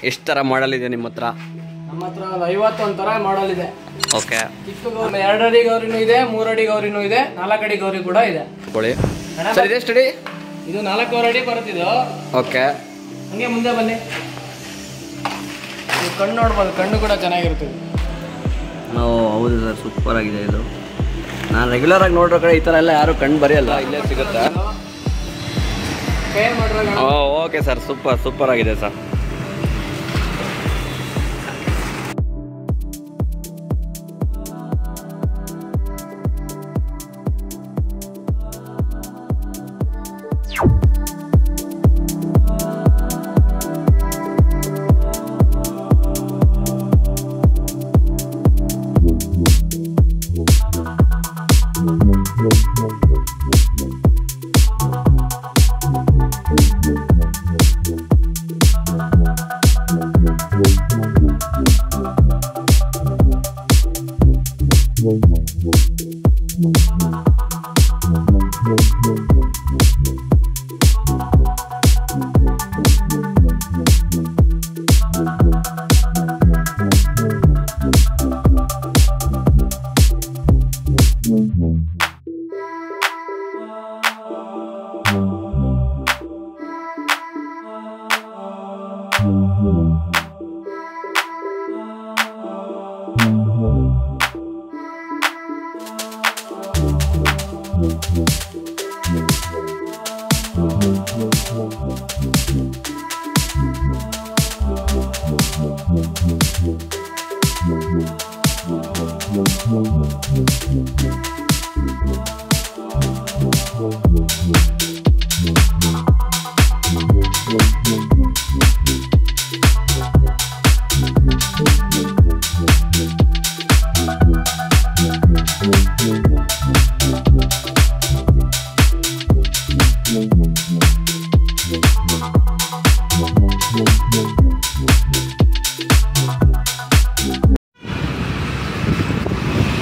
ಎಷ್ಟು ಥರ ಮಾಡಲ್ ಇದೆ ನಿಮ್ಮ ಹತ್ರ? ನಮ್ಮ ಹತ್ರ 51 ಥರ ಮಾಡಲ್ ಇದೆ. ಓಕೆ. ಚಿಕ್ಕ ಗೌರಿ 2 ಅಡಿ ಗೌರಿನೂ ಇದೆ, 3 ಅಡಿ ಗೌರಿನೂ ಇದೆ, 4 ಅಡಿ ಗೌರಿ ಕೂಡ ಇದೆ. ಸರ್ ಇದೆ ಸ್ಟಡಿ ಇದು 4 ಅಡಿ ಬರುತ್ತಿದ್ದು. ಓಕೆ. ಹಂಗೆ ಮುಂದೆ ಬನ್ನಿ, ನೀವು ಕಣ್ಣು ನೋಡ್ಬೋದು, ಕಣ್ಣು ಕೂಡ ಚೆನ್ನಾಗಿರ್ತದೆ. ಹೌದು ಸರ್, ಸೂಪರ್ ಆಗಿದೆ ಇದು. ನಾನು ರೆಗ್ಯುಲರ್ ಆಗಿ ನೋಡೋ ಕಡೆ ಈ ಥರ ಎಲ್ಲ ಯಾರು ಕಣ್ಣು ಬರೆಯಲ್ಲ, ಇಲ್ಲೇ ಸಿಗುತ್ತೆ. ಓಕೆ ಸರ್, ಸೂಪರ್ ಆಗಿದೆ sir.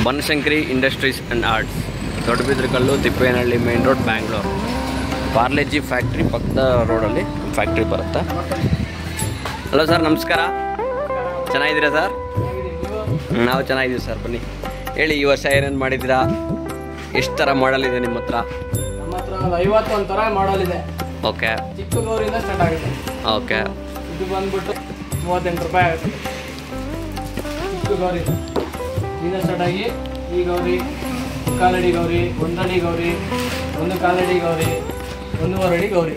Banashankari industries and arts, Doddabidarakallu, Tippenahalli main road, Bangalore. Parle G factory ಪಕ್ಕದ ರೋಡಲ್ಲಿ ಫ್ಯಾಕ್ಟ್ರಿ ಬರುತ್ತೆ. ಹಲೋ ಸರ್, ನಮಸ್ಕಾರ. ಚೆನ್ನಾಗಿದ್ದೀರಾ ಸರ್? ನಾವು ಚೆನ್ನಾಗಿದ್ದೀವಿ ಸರ್. ಬನ್ನಿ ಹೇಳಿ, ಈ ವರ್ಷ ಏನೇನು ಮಾಡಿದ್ದೀರಾ? ಎಷ್ಟು ಥರ ಮಾಡಲ್ ಇದೆ ನಿಮ್ಮ ಹತ್ರ? ನಮ್ಮ ಹತ್ರ 51 ಥರ ಮಾಡಲ್ ಇದೆ. ಓಕೆ. ಚಿಕ್ಕ ಗೌರಿಯಿಂದ ಸ್ಟಾರ್ಟ್ ಆಗುತ್ತೆ. ಓಕೆ. ಇದು ಬಂದ್ಬಿಟ್ಟು 38 ರೂಪಾಯಿ ಆಗುತ್ತೆ. ಚಿಕ್ಕ ಗೌರಿ ಇಂದ ಸ್ಟಾರ್ಟ್ ಆಗಿ ಈ ಗೌರಿ, 1 ಅಡಿ ಗೌರಿ, 1 ಅಡಿ ಗೌರಿ, 1 ಅಡಿ ಗೌರಿ, 1.5 ಅಡಿ ಗೌರಿ.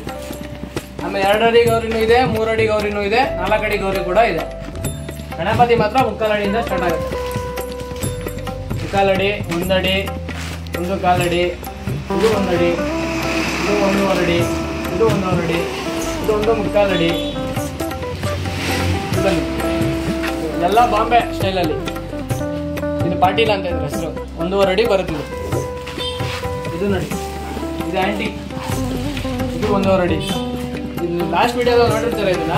ಆಮೇಲೆ 2 ಅಡಿ ಗೌರಿನೂ ಇದೆ, 3 ಅಡಿ ಗೌರಿನೂ ಇದೆ, 4 ಅಡಿ ಗೌರಿ ಕೂಡ ಇದೆ. ಗಣಪತಿ ಮಾತ್ರ 1 ಅಡಿಯಿಂದ ಸ್ಟಾರ್ಟ್ ಆಗುತ್ತೆ. 1 ಅಡಿ, 1 ಅಡಿ, 1 ಅಡಿ, ಇದು 1 ಅಡಿ, ಇದು 1.5 ಅಡಿ, ಇದು 1.5 ಅಡಿ, ಇದು 1 ಅಡಿ. ಎಲ್ಲ ಬಾಂಬೆ ಸ್ಟೈಲಲ್ಲಿ. ಇದು ಪಾಟೀಲ ಅಂತ ಇದ್ರೆ ಹೆಸರು. 1.5 ಅಡಿ ಬರುತ್ತಿದೆ. ಇದು ನೋಡಿ, ಇದು ಆಂಟಿಕ್, ಇದು 1.5 ಅಡಿ. ಇದು ಲಾಸ್ಟ್ ವಿಡಿಯೋದಲ್ಲಿ ನೋಡಿರ್ತಾರೆ ಇದನ್ನ.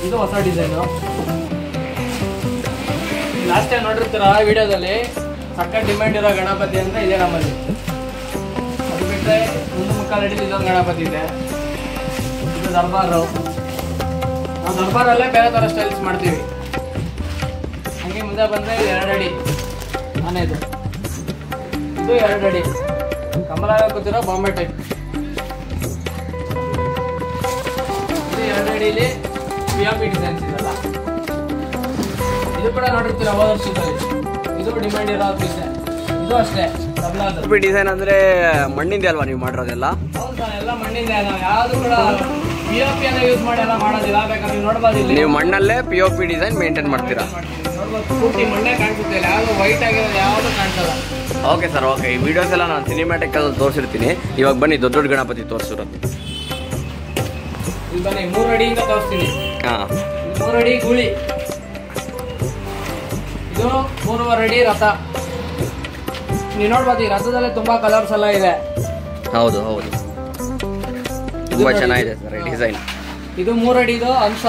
ಇದು ಹೊಸ ಡಿಸೈನು. ಲಾಸ್ಟ್ ಟೈಮ್ ನೋಡಿರ್ತೀರ ಆ ವಿಡಿಯೋದಲ್ಲಿ. ಸಕ್ಕ ಡಿಮ್ಯಾಂಡ್ ಇರೋ ಗಣಪತಿ ಅಂದರೆ ಇದೇ ನಮ್ಮಲ್ಲಿ. ಅದು ಬಿಟ್ಟರೆ 1.25 ಅಡಿ ಇಲ್ಲೊಂದು ಗಣಪತಿ ಇದೆ. ಇದು ದರ್ಬಾರು. ನಾವು ದರ್ಬಾರಲ್ಲೇ ಬೇರೆ ಥರ ಸ್ಟೈಲ್ಸ್ ಮಾಡ್ತೀವಿ. ಹಾಗೆ ಮುಂದೆ ಬಂದರೆ 2 ಅಡಿ ಮನೆದು. ಇದು 2 ಅಡಿ ಕಮಲ ಕೂತಿರೋ ಬಾಂಬೆ ಟೈಪ್. ಇದು 2 ಅಡಿಲಿ POP ಡಿಸೈನ್ಸ್ ಇದೆಲ್ಲ. ಇದು ಕೂಡ ನೋಡಿರ್ತೀರ ಹೋದ ವರ್ಷದಲ್ಲಿ. ಇದು ಡಿಮ್ಯಾಂಡ್ ಇರೋ ಪೀಸ್. ಇದು ಅಷ್ಟೇ ಡಬ್ಲಾದ ಡಿಸೈನ್ ಅಂದರೆ ಮಣ್ಣಿಂದ ಅಲ್ವಾ ನೀವು ಮಾಡಿರೋದೆಲ್ಲ? ಹೌದು ಸರ್, ಎಲ್ಲ ಮಣ್ಣಿಂದ. ನಾವು ಯಾವುದು ಕೂಡ POP ಅನ್ನ ಯೂಸ್ ಮಾಡಿ ಎಲ್ಲ ಮಾಡೋದಿಲ್ಲ. ಬೇಕಾದ್ರೆ ನೀವು ನೋಡ್ಬೋದು, ಇಲ್ಲಿ ನೀವು ಮಣ್ಣಲ್ಲೇ POP ಡಿಸೈನ್ ಮೇಂಟೈನ್ ಮಾಡ್ತೀರಾ? ನೋಡ್ಬೋದು, ಪೂರ್ತಿ ಮಣ್ಣೇ ಕಾಣಿಸುತ್ತೆ. ಯಾವುದು ವೈಟ್ ಆಗಿರೋದು ಯಾವುದು ಕಾಣಿಸಲ್ಲ. Okay sir, okay. ಈ ವಿಡಿಯೋಸ್ ಎಲ್ಲ ನಾನು ಸಿನಿಮ್ಯಾಟಿಕ್ ಅಲ್ಲಿ ತೋರಿಸಿರ್ತೀನಿ. ಇವಾಗ ಬನ್ನಿ ದೊಡ್ಡ ದೊಡ್ಡ ಗಣಪತಿ ತೋರಿಸಿರೋದು. ಇಲ್ಲಿ ಬನ್ನಿ, 3 ಅಡಿಯಿಂದ ತೋರಿಸ್ತೀನಿ. ಹಾಂ, 3 ಅಡಿ ಗೂಳಿ. ಇದು 3.5 ಅಡಿ ರಥ. ನೀವು ನೋಡ್ಬೋದು, ಈ ರಥದಲ್ಲಿ ತುಂಬಾ ಕಲರ್ಸ್ ಎಲ್ಲ ಇದೆ. ಹೌದು ಹೌದು, ತುಂಬ ಚೆನ್ನಾಗಿದೆ ಸರ್ ಈ ಡಿಸೈನ್. ಇದು 3 ಅಡಿದು ಅಂಶ.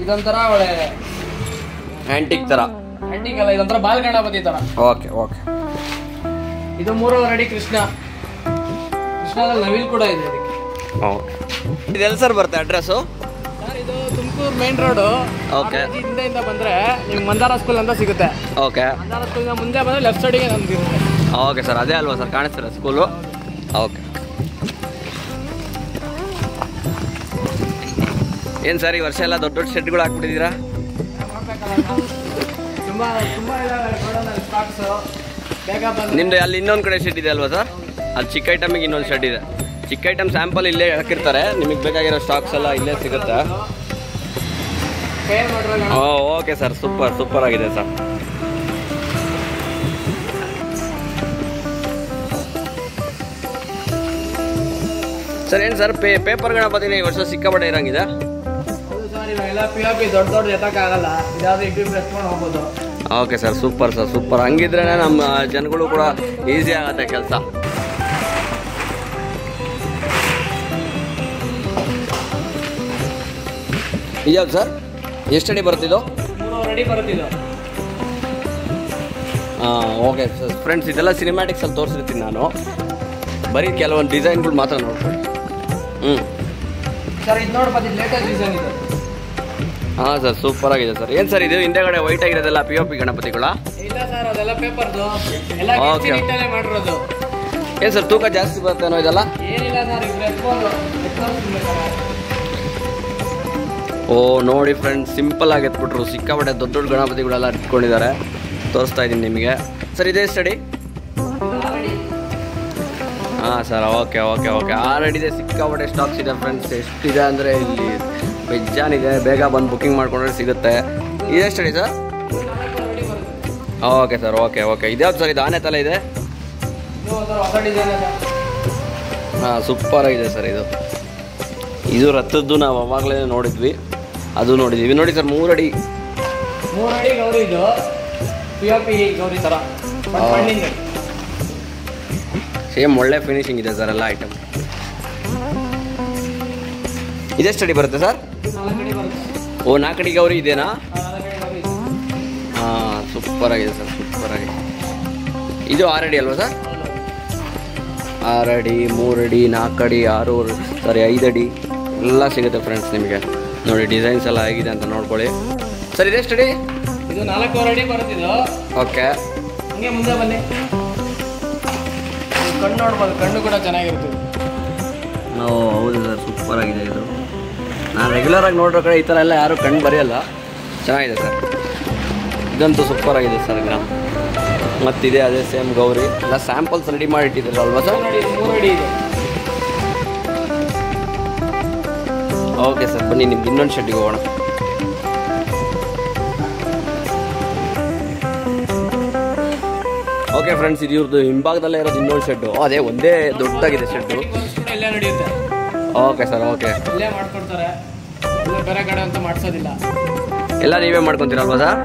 ಇದೊಂಥರ ಒಳ್ಳೆ ಆಂಟಿಕ್ ಥರ. ಆಂಟಿಕ್ ಅಲ್ಲ, ಇದೊಂಥರ ಬಾಲ್ ಗಣಪತಿ ಥರ. Okay okay. ಇದು 3.5 ಅಡಿ ಕೃಷ್ಣ. ಕೃಷ್ಣದಲ್ಲಿ ನವಿಲ್ ಕೂಡ ಇದೆ ಇದಕ್ಕೆ. ಓಕೆ. ಇದೆಲ್ಲ ಸರ್ ಬರುತ್ತೆ ಅಡ್ರೆಸ್ಸು? ಸರ್ ಇದು ತುಮಕೂರು ಮೇನ್ ರೋಡು. ಓಕೆ. ಹಿಂದೆಯಿಂದ ಬಂದರೆ ನಿಮ್ಗೆ ಮಂದಾರ ಸ್ಕೂಲ್ ಅಂತ ಸಿಗುತ್ತೆ. ಓಕೆ. ಮಂದಾರ ಸ್ಕೂಲಿಂದ ಮುಂದೆ ಬಂದರೆ ಲೆಫ್ಟ್ ಸೈಡಿಗೆ ನಮ್ಗೆ ಇರುತ್ತೆ. ಓಕೆ ಸರ್, ಅದೇ ಅಲ್ವಾ ಸರ್ ಕಾಣಿಸ್ತೀರ ಸ್ಕೂಲು? ಓಕೆ. ಏನು ಸರ್ ಈ ವರ್ಷ ಎಲ್ಲ ದೊಡ್ಡ ದೊಡ್ಡ ಶೆಡ್ಗಳು ಹಾಕ್ಬಿಟ್ಟಿದ್ದೀರಾ? ತುಂಬ ಇದಾವೆ ಸ್ಟಾಕ್ಸು. ಬೇಗ ಬಂದು ನಿಮ್ಮದು ಅಲ್ಲಿ ಇನ್ನೊಂದು ಕಡೆ ಶೆಡ್ ಇದೆ ಅಲ್ವಾ ಸರ್? ಅಲ್ಲಿ ಚಿಕ್ಕ ಐಟಮಿಗೆ ಇನ್ನೊಂದು ಶೆಡ್ ಇದೆ. ಚಿಕ್ಕ ಐಟಮ್ ಸ್ಯಾಂಪಲ್ ಇಲ್ಲೇ ಹಾಕಿರ್ತಾರೆ, ನಿಮಗೆ ಬೇಕಾಗಿರೋ ಸ್ಟಾಕ್ಸ್ ಎಲ್ಲ ಇಲ್ಲೇ ಸಿಗುತ್ತೆ. ಓಕೆ ಸರ್, ಸೂಪರ್ ಆಗಿದೆ ಸರ್. ಸರ್ ಏನು ಸರ್ ಪೇಪರ್ ಗಣಪತಿನ ಈ ವರ್ಷ ಸಿಕ್ಕಾಪಟ್ಟೆ ಇರಂಗಿದೆ. ಹೌದು ಸರ್, ಇವಾಗೆಲ್ಲ POP ದೊಡ್ಡ ಎತ್ತಕ್ಕಾಗಲ್ಲ. ಇದಾದ್ರೆ ಇಬ್ಬರು ಎತ್ಕೊಂಡು ಹೋಗ್ಬೋದು. Okay sir, super. ಹಂಗಿದ್ರೆ ನಮ್ಮ ಜನಗಳು ಕೂಡ ಈಸಿ ಆಗುತ್ತೆ ಕೆಲಸ. ಇದ್ಯಾವ್ದು ಸರ್? ಎಷ್ಟು ಅಡಿ ಬರ್ತಿದ್ದು? 3 ಅಡಿ ಬರುತ್ತಿದ್ದು. ಓಕೆ ಸರ್ ಫ್ರೆಂಡ್ಸ್, ಇದೆಲ್ಲ ಸಿನಿಮ್ಯಾಟಿಕ್ಸಲ್ಲಿ ತೋರಿಸಿರ್ತೀನಿ ನಾನು. ಬರೀ ಕೆಲವೊಂದು ಡಿಸೈನ್ಗಳು ಮಾತ್ರ ನೋಡ್ಕೊಳ್ಳಿ. ಸರ್ ಇದು ನೋಡ್ಬೋದು, ಲೇಟೆಸ್ಟ್ ಡಿಸೈನ್ ಇದೆ. ಹಾಂ ಸರ್, ಸೂಪರ್ ಆಗಿದೆ ಸರ್. ಏನು ಸರ್ ಇದು ಹಿಂದೆಗಡೆ ವೈಟ್ ಆಗಿರೋದೆಲ್ಲ POP ಗಣಪತಿಗಳ? ಇಲ್ಲ ಸರ್, ಅದೆಲ್ಲ ಪೇಪರ್ದು ಎಲ್ಲ ನೀಟಾಗಿ ಮಾಡಿರೋದು. ಏನು ಸರ್ ತೂಕ ಜಾಸ್ತಿ ಬರುತ್ತೇನೋ ಇದೆಲ್ಲ? ಏನಿಲ್ಲ ಸರ್, ಇವ್ರು ಎತ್ಕೊಂಡು ಓ ನೋಡಿ ಫ್ರೆಂಡ್ಸ್, ಸಿಂಪಲ್ ಆಗಿ ಎತ್ಬಿಟ್ರು. ಸಿಕ್ಕಾಪಟ್ಟೆ ದೊಡ್ಡ ಗಣಪತಿಗಳೆಲ್ಲ ಇಟ್ಕೊಂಡಿದ್ದಾರೆ. ತೋರಿಸ್ತಾ ಇದ್ದೀನಿ ನಿಮಗೆ. ಸರ್ ಇದೇ ಸ್ಟಡಿ? ಹಾಂ ಸರ್, ಓಕೆ. ಆಲ್ರೆಡಿ ಸಿಕ್ಕಾಪಟ್ಟೆ ಸ್ಟಾಕ್ಸ್ ಇದೆ ಫ್ರೆಂಡ್ಸ್. ಎಷ್ಟಿದೆ ಅಂದರೆ ಇಲ್ಲಿ ಬೆಜ್ಜಾನಿದೆ. ಬೇಗ ಬಂದು ಬುಕ್ಕಿಂಗ್ ಮಾಡ್ಕೊಂಡ್ರೆ ಸಿಗುತ್ತೆ. ಇದೇ study sir? Okay sir, okay. ಇದ್ಯಾವ್ದು ಸರ್? ಇದು ಆನೆ ತಲೆ ಇದೆ. ಹಾಂ, ಸೂಪರ್ ಆಗಿದೆ ಸರ್ ಇದು. ಇದು ರಥದ್ದು ನಾವು ಅವಾಗಲೇ ನೋಡಿದ್ವಿ, ಅದು ನೋಡಿದ್ದೀವಿ. ನೋಡಿ ಸರ್, 3 ಅಡಿ ಗೌರಿ. ಇದು POP ಗೌರಿ ಥರ ಸೇಮ್ ಒಳ್ಳೆ ಫಿನಿಶಿಂಗ್ ಇದೆ ಸರ್ ಎಲ್ಲ ಐಟಮ್. ಇದೇ ಸ್ಟಡಿ ಬರುತ್ತೆ ಸರ್? 4 ಅಡಿ ಬರುತ್ತೆ. ಓ 4 ಅಡಿ ಗೌರಿ ಇದೆನಾ? 4 ಅಡಿ ಗೌರಿ. ಹಾಂ, ಸೂಪರ್ ಆಗಿದೆ ಸರ್, ಸೂಪರ್ ಆಗಿದೆ. ಇದು 6 ಅಡಿ ಅಲ್ವಾ ಸರ್? 6 ಅಡಿ, 3 ಅಡಿ, 4 ಅಡಿ, 5 ಅಡಿ ಎಲ್ಲ ಸಿಗುತ್ತೆ ಫ್ರೆಂಡ್ಸ್ ನಿಮಗೆ. ನೋಡಿ ಡಿಸೈನ್ಸ್ ಎಲ್ಲ ಹೇಗಿದೆ ಅಂತ ನೋಡ್ಕೊಳ್ಳಿ. ಸರ್ ಇದೇ ಸ್ಟಡಿ? ಇದು 4 ಅಡಿ ಬರುತ್ತಿದ್ದು. ಓಕೆ. ಹಂಗೆ ಮುಂದೆ ಬನ್ನಿ, ಕಣ್ಣು ನೋಡ್ಬೋದು. ಕಣ್ಣು ಕೂಡ ಚೆನ್ನಾಗಿರ್ತದೆ. ಓ ಹೌದು ಸರ್, ಸೂಪರ್ ಆಗಿದೆ ಇದು. ನಾನು ರೆಗ್ಯುಲರಾಗಿ ನೋಡೋ ಕಡೆ ಈ ಥರ ಎಲ್ಲ ಯಾರೂ ಕಣ್ಣು ಬರೆಯಲ್ಲ. ಚೆನ್ನಾಗಿದೆ ಸರ್, ಇದಂತೂ ಸೂಪರ್ ಆಗಿದೆ ಸರ್. ಈಗ ಮತ್ತಿದೆ ಅದೇ ಸೇಮ್ ಗೌರಿ ಎಲ್ಲ ಸ್ಯಾಂಪಲ್ಸ್ ರೆಡಿ ಮಾಡಿ ಇಟ್ಟಿದ್ದೀರಲ್ವಾ ಸರ್? ನೋಡಿ 3 ಅಡಿ ಇದೆ. ಓಕೆ ಸರ್, ಬನ್ನಿ ನಿಮ್ಗೆ ಇನ್ನೊಂದು ಶೆಡ್ಡಿಗೆ ಹೋಗೋಣ. ಓಕೆ ಫ್ರೆಂಡ್ಸ್, ಇದು ಇವ್ರದ್ದು ಹಿಂಭಾಗದಲ್ಲೇ ಇರೋದು ಇನ್ನೊಂದು ಶೆಡ್ಡು. ಅದೇ ಒಂದೇ ದೊಡ್ಡದಾಗಿದೆ ಶೆಡ್ಡು. ಇಲ್ಲೇ ನಡೆಯುತ್ತೆ. Okay sir, okay. ಇಲ್ಲೇ ಮಾಡ್ಕೊಡ್ತಾರೆ, ಬೇರೆ ಕಡೆ ಅಂತ ಮಾಡಿಸೋದಿಲ್ಲ. ಎಲ್ಲ ನೀವೇ ಮಾಡ್ಕೊತೀರಲ್ವಾ ಸರ್?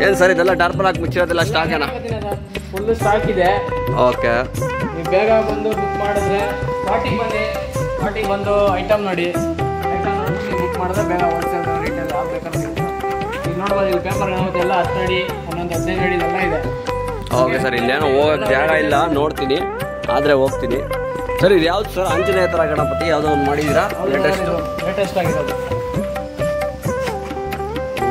ಏನು ಸರ್ ಇದೆಲ್ಲ ಡಾರ್ಪಲ್ ಹಾಕಿ ಮುಚ್ಚಿರೋದೆಲ್ಲ ಸ್ಟಾಕ್ ಏನಾ? ಫುಲ್ ಸ್ಟಾಕ್ ಇದೆ. ಓಕೆ. ನೀವು ಬೇಗ ಬಂದು ಬುಕ್ ಮಾಡಿದ್ರೆ ಸ್ಪಾಟಿಗೆ ಬಂದು ಐಟಮ್ ನೋಡಿ. ಐಟಮ್ ನೋಡಿ ನೀವು ಬುಕ್ ಮಾಡಿದ್ರೆ ಬೇಗ ಹೋಲ್ಸೇಲ್ ರೇಟಲ್ಲಿ ಯಾವ ಬೇಕಾದ್ರೆ ಈಗ ನೋಡ್ಬೋದು. ಇಲ್ಲಿ ಪೇಪರ್ ಗಣಪತಿ ಎಲ್ಲ 10 ಅಡಿ, 11, 15 ಅಡಿ ಎಲ್ಲ ಇದೆ. ಓಕೆ ಸರ್, ಇಲ್ಲೇನೋ ಹೋಗೋಕ್ಕೆ ಜಾಗ ಇಲ್ಲ, ನೋಡ್ತೀನಿ ಆದರೆ ಹೋಗ್ತೀನಿ. ಸರ್ ಇದು ಯಾವ್ದು ಸರ್? ಆಂಜನೇಯ ಥರ ಗಣಪತಿ ಯಾವುದೋ ಒಂದು ಮಾಡಿದ್ದೀರಾ? ಲೇಟೆಸ್ಟ್ ಆಗಿರೋದು.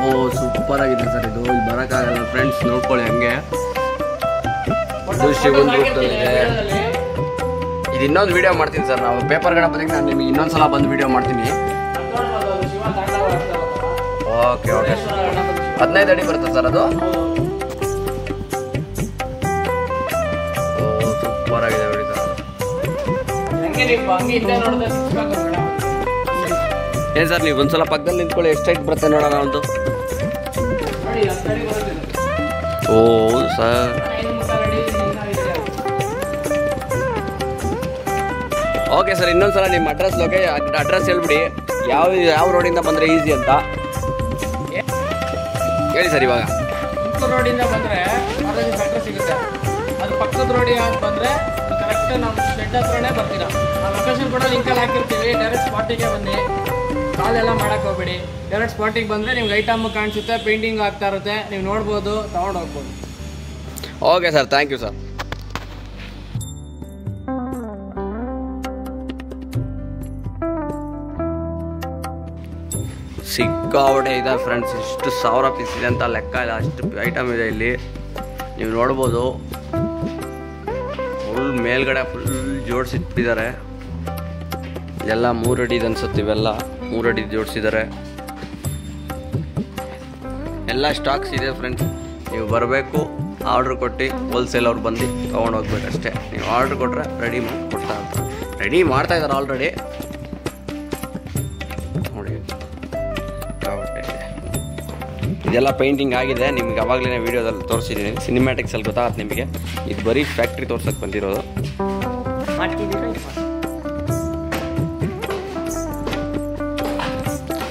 ಓ ಸೂಪರ್ ಆಗಿದೆ ಸರ್ ಇದು. ಇಲ್ಲಿ ಬರೋಕ್ಕಾಗಲ್ಲ ಫ್ರೆಂಡ್ಸ್, ನೋಡ್ಕೊಳ್ಳಿ ಹಂಗೆ. ಇದು ಶಿವನ್ ರೂಪದಲ್ಲಿದೆ. ಇದು ಇನ್ನೊಂದು ವಿಡಿಯೋ ಮಾಡ್ತೀನಿ ಸರ್. ನಾವು ಪೇಪರ್ ಗಣಪತಿಗೆ ನಾನು ನಿಮಗೆ ಇನ್ನೊಂದು ಸಲ ಬಂದು ವಿಡಿಯೋ ಮಾಡ್ತೀನಿ. ಓಕೆ. 15 ಅಡಿ ಬರುತ್ತೆ ಸರ್ ಅದು? ಓ ಸೂಪರ್ ಆಗಿದೆ ನೋಡಿ ಸರ್. ಏನು ಸರ್ ನೀವು ಒಂದ್ಸಲ ಪಕ್ಕದಲ್ಲಿ ನಿಂತ್ಕೊಳ್ಳಿ, ಎಷ್ಟು ಹೈಟ್ ಬರುತ್ತೆ ನೋಡೋಣ ಒಂದು. ಓ ಹೌದು ಸರ್. ಓಕೆ ಸರ್, ಇನ್ನೊಂದ್ಸಲ ನಿಮ್ಮ ಅಡ್ರೆಸ್ ಹೇಳ್ಬಿಡಿ. ಯಾವ ರೋಡಿಂದ ಬಂದರೆ ಈಸಿ ಅಂತ ಹೇಳಿ ಸರ್. ಇವಾಗ ರೋಡಿಂದ ಬಂದರೆ ಅಡ್ರೆಸ್ ಸಿಗುತ್ತೆ. ಅದು ಪಕ್ಕದ ರೋಡಿಗೆ ಬಂದರೆ ಕರೆಕ್ಟ್ ನಾವು ಶೆಡ್ ಹತ್ರನೇ ಬರ್ತೀರಾ. ಆ ಲೊಕೇಶನ್ ಕೂಡ ಲಿಂಕಲ್ಲಿ ಹಾಕಿರ್ತೀವಿ. ಡೈರೆಕ್ಟ್ ಸ್ಪಾಟಿಗೆ ಬನ್ನಿ, ಕಾಲೆಲ್ಲ ಮಾಡೋಕ್ಕೆ ಹೋಗ್ಬೇಡಿ. ಡೈರೆಕ್ಟ್ ಸ್ಪಾಟಿಗೆ ಬಂದರೆ ನಿಮ್ಗೆ ಐಟಮ್ ಕಾಣಿಸುತ್ತೆ, ಪೇಂಟಿಂಗ್ ಆಗ್ತಾ ಇರುತ್ತೆ, ನೀವು ನೋಡ್ಬೋದು, ತೊಗೊಂಡು ಹೋಗ್ಬೋದು. Okay sir, thank you sir. ಸಿಕ್ಕಾಪಟ್ಟೆ ಇದೆ ಫ್ರೆಂಡ್ಸ್. ಇಷ್ಟು 1000 ಪೀಸ್ ಇದೆ ಅಂತ ಲೆಕ್ಕ ಇಲ್ಲ, ಅಷ್ಟು ಐಟಮ್ ಇದೆ ಇಲ್ಲಿ. ನೀವು ನೋಡ್ಬೋದು ಫುಲ್ ಮೇಲ್ಗಡೆ ಫುಲ್ ಜೋಡಿಸಿಟ್ಟಿದ್ದಾರೆ. ಎಲ್ಲ 3 ಅಡಿದು ಅನ್ಸುತ್ತೆ, ಇವೆಲ್ಲ 3 ಅಡಿ ಜೋಡಿಸಿದ್ದಾರೆ. ಎಲ್ಲ ಸ್ಟಾಕ್ಸ್ ಇದೆ ಫ್ರೆಂಡ್ಸ್. ನೀವು ಬರಬೇಕು, ಆರ್ಡ್ರ್ ಕೊಟ್ಟು ಹೋಲ್ಸೇಲ್ ಅವ್ರು ಬಂದು ತೊಗೊಂಡು ಹೋಗ್ಬೇಕಷ್ಟೇ. ನೀವು ಆರ್ಡ್ರ್ ಕೊಟ್ಟರೆ ರೆಡಿ ಮಾಡಿ ಕೊಡ್ತಾ ಇರ್ತಾರೆ. ರೆಡಿ ಮಾಡ್ತಾ ಇದ್ದಾರೆ ಆಲ್ರೆಡಿ ನೋಡಿ. ಇದೆಲ್ಲ ಪೇಂಟಿಂಗ್ ಆಗಿದೆ, ನಿಮ್ಗೆ ಅವಾಗಲೇ ವೀಡಿಯೋದಲ್ಲಿ ತೋರಿಸಿದ್ದೀನಿ. ಸಿನಿಮ್ಯಾಟಿಕ್ಸಲ್ಲಿ ಗೊತ್ತಾಗತ್ತೆ ನಿಮಗೆ. ಇದು ಬರೀ ಫ್ಯಾಕ್ಟ್ರಿ ತೋರ್ಸಕ್ಕೆ ಬಂದಿರೋದು.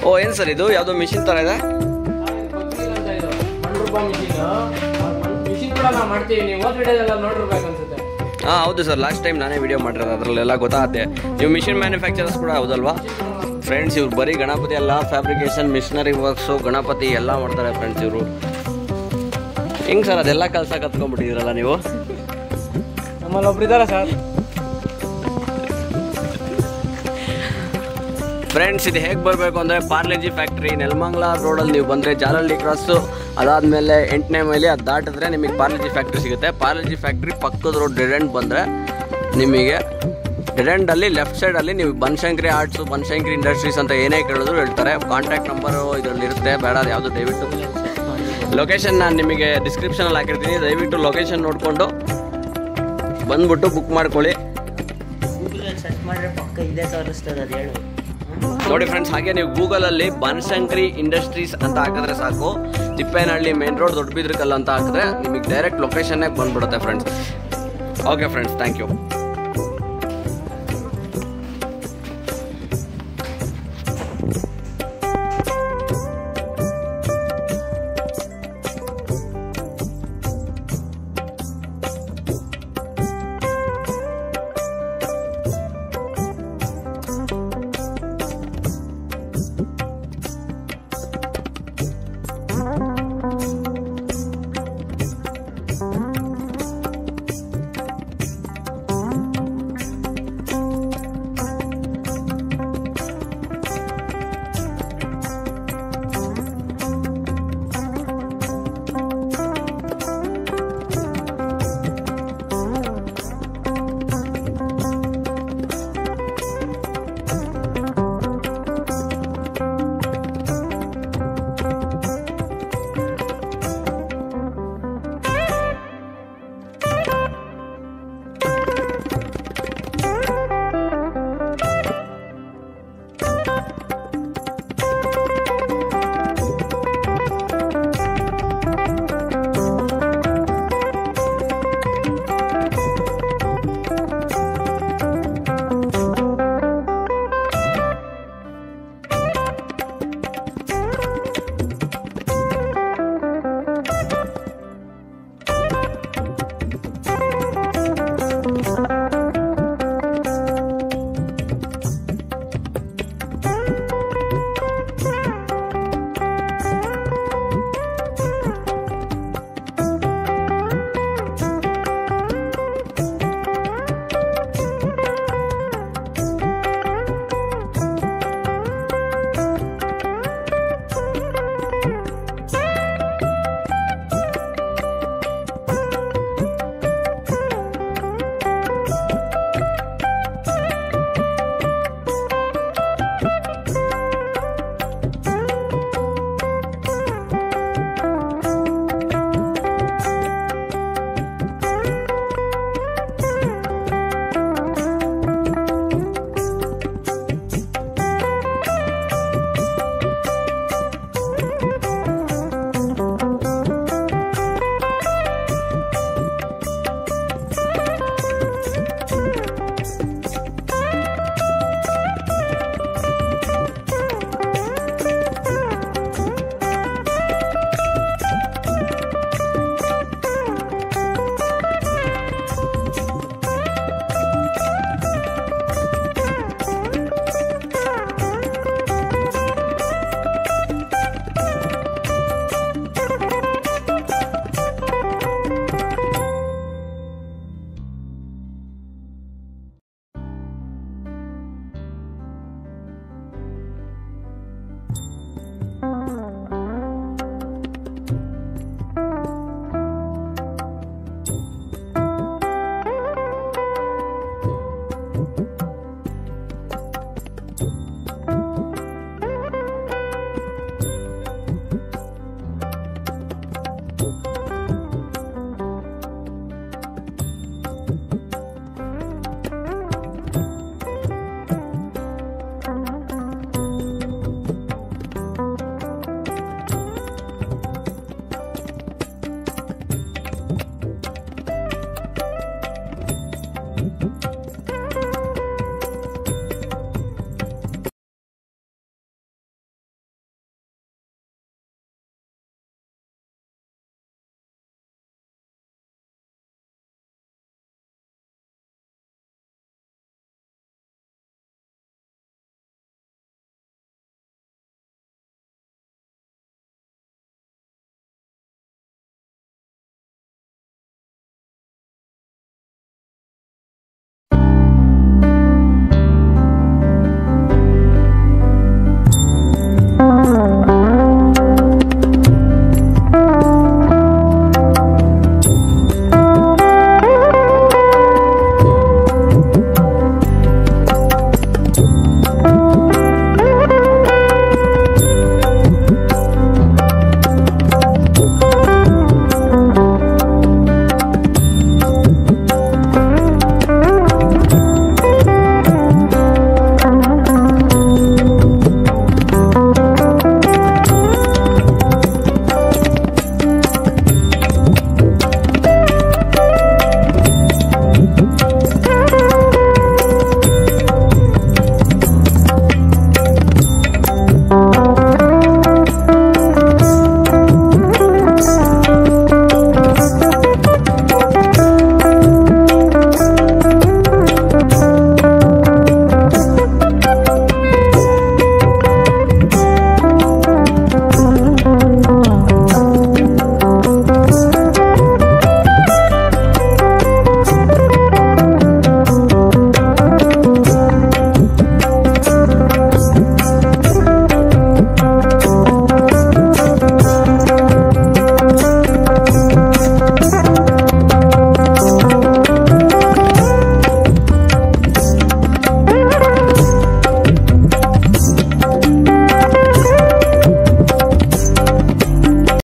ಓ ಏನು ಸರ್ ಇದು ಯಾವುದೋ ಮಿಷಿನ್ ಥರ ಇದೆ? ಹಾಂ ಹೌದು ಸರ್, ಲಾಸ್ಟ್ ಟೈಮ್ ನಾನೇ ವಿಡಿಯೋ ಮಾಡಿರೋದು, ಅದರಲ್ಲೆಲ್ಲ ಗೊತ್ತಾಗುತ್ತೆ. ನೀವು ಮಿಷಿನ್ ಮ್ಯಾನುಫ್ಯಾಕ್ಚರರ್ಸ್ ಕೂಡ ಹೌದಲ್ವಾ ಫ್ರೆಂಡ್ಸ್? ಇವ್ರು ಬರೀ ಗಣಪತಿ ಎಲ್ಲ ಫ್ಯಾಬ್ರಿಕೇಶನ್, ಮಿಷನರಿ ವರ್ಕ್ಸು, ಗಣಪತಿ ಎಲ್ಲ ಮಾಡ್ತಾರೆ ಫ್ರೆಂಡ್ಸ್ ಇವರು. ಹೆಂಗೆ ಸರ್ ಅದೆಲ್ಲ ಕೆಲಸ ಕತ್ಕೊಂಡ್ಬಿಟ್ಟಿದ್ದೀರಲ್ಲ ನೀವು? ನಮ್ಮಲ್ಲಿ ಒಬ್ರು ಇದ್ದಾರೆ ಸರ್. ಫ್ರೆಂಡ್ಸ್ ಇದು ಹೇಗೆ ಬರಬೇಕು ಅಂದರೆ ಪಾರ್ಲೆಜಿ ಫ್ಯಾಕ್ಟ್ರಿ ನೆಲಮಂಗಲ ರೋಡಲ್ಲಿ ನೀವು ಬಂದರೆ ಜಾಲಹಳ್ಳಿ ಕ್ರಾಸು, ಅದಾದಮೇಲೆ 8ನೇ ಮೈಲಿ ಅದು ದಾಟಿದ್ರೆ ನಿಮಗೆ ಪಾರ್ಲೆಜಿ ಫ್ಯಾಕ್ಟ್ರಿ ಸಿಗುತ್ತೆ. ಪಾರ್ಲೆಜಿ ಫ್ಯಾಕ್ಟ್ರಿ ಪಕ್ಕದ ರೋಡ್ ಡೆಡ್ ಎಂಡ್ ಬಂದರೆ ನಿಮಗೆ ಡೆಡ್ ಎಂಡಲ್ಲಿ ಲೆಫ್ಟ್ ಸೈಡಲ್ಲಿ ನೀವು ಬನಶಂಕರಿ ಆರ್ಟ್ಸು, ಬನಶಂಕರಿ ಇಂಡಸ್ಟ್ರೀಸ್ ಅಂತ ಏನೇ ಕೇಳಿದ್ರು ಹೇಳ್ತಾರೆ. ಕಾಂಟ್ಯಾಕ್ಟ್ ನಂಬರು ಇದರಲ್ಲಿ ಇರುತ್ತೆ, ಬೇಡ ಅದು ಯಾವುದು ದಯವಿಟ್ಟು ಲೊಕೇಶನ್ ನಾನು ನಿಮಗೆ ಡಿಸ್ಕ್ರಿಪ್ಷನಲ್ಲಿ ಹಾಕಿರ್ತೀನಿ. ದಯವಿಟ್ಟು ಲೊಕೇಶನ್ ನೋಡಿಕೊಂಡು ಬಂದ್ಬಿಟ್ಟು ಬುಕ್ ಮಾಡ್ಕೊಳ್ಳಿ. ನೋಡಿ ಫ್ರೆಂಡ್ಸ್, ಹಾಗೆ ನೀವು ಗೂಗಲಲ್ಲಿ ಬನಶಂಕರಿ ಇಂಡಸ್ಟ್ರೀಸ್ ಅಂತ ಹಾಕಿದ್ರೆ ಸಾಕು, ತಿಪ್ಪೇನಹಳ್ಳಿ ಮೇನ್ ರೋಡ್ ದೊಡ್ಡಬಿದ್ರಕಲ್ಲು ಅಂತ ಹಾಕಿದ್ರೆ ನಿಮಗೆ ಡೈರೆಕ್ಟ್ ಲೊಕೇಶನ್ನೇ ಬಂದ್ಬಿಡುತ್ತೆ friends. Okay friends, thank you.